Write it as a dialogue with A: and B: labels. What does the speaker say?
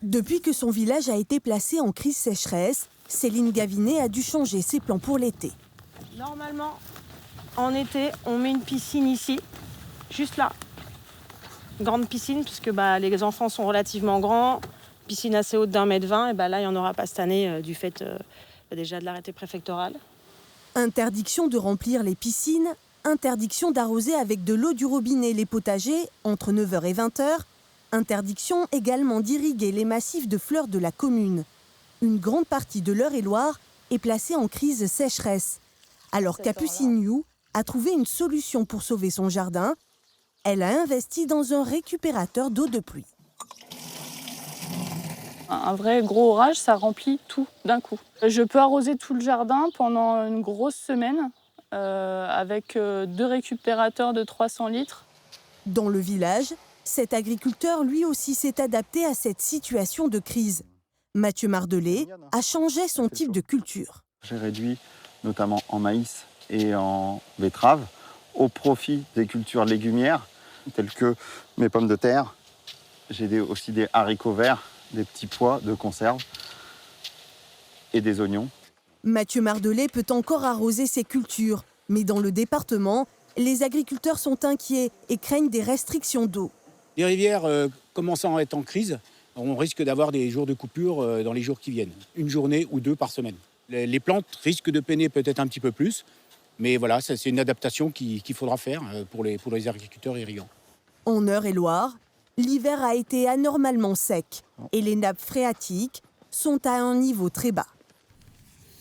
A: Depuis que son village a été placé en crise sécheresse, Céline Gavinet a dû changer ses plans pour l'été.
B: Normalement, en été, on met une piscine ici, juste là. Grande piscine, puisque les enfants sont relativement grands. Piscine assez haute d'1,20 m, et là, il n'y en aura pas cette année du fait déjà de l'arrêté préfectoral.
A: Interdiction de remplir les piscines, interdiction d'arroser avec de l'eau du robinet les potagers entre 9 h et 20 h, interdiction également d'irriguer les massifs de fleurs de la commune. Une grande partie de l'Eure-et-Loir est placée en crise sécheresse. Alors Capucine You a trouvé une solution pour sauver son jardin. Elle a investi dans un récupérateur d'eau de pluie.
C: Un vrai gros orage, ça remplit tout d'un coup. Je peux arroser tout le jardin pendant une grosse semaine avec 2 récupérateurs de 300 litres.
A: Dans le village, cet agriculteur lui aussi s'est adapté à cette situation de crise. Mathieu Mardelet a changé son type de culture.
D: J'ai réduit notamment en maïs et en betterave au profit des cultures légumières telles que mes pommes de terre. J'ai aussi des haricots verts, des petits pois de conserve et des oignons.
A: Mathieu Mardelet peut encore arroser ses cultures, mais dans le département, les agriculteurs sont inquiets et craignent des restrictions d'eau.
E: Les rivières commençant à être en crise, on risque d'avoir des jours de coupure dans les jours qui viennent. Une journée ou 2 par semaine. Les plantes risquent de peiner peut-être un petit peu plus, mais voilà, c'est une adaptation qu'il faudra faire pour les agriculteurs irrigants.
A: En Eure-et-Loir, l'hiver a été anormalement sec et les nappes phréatiques sont à un niveau très bas.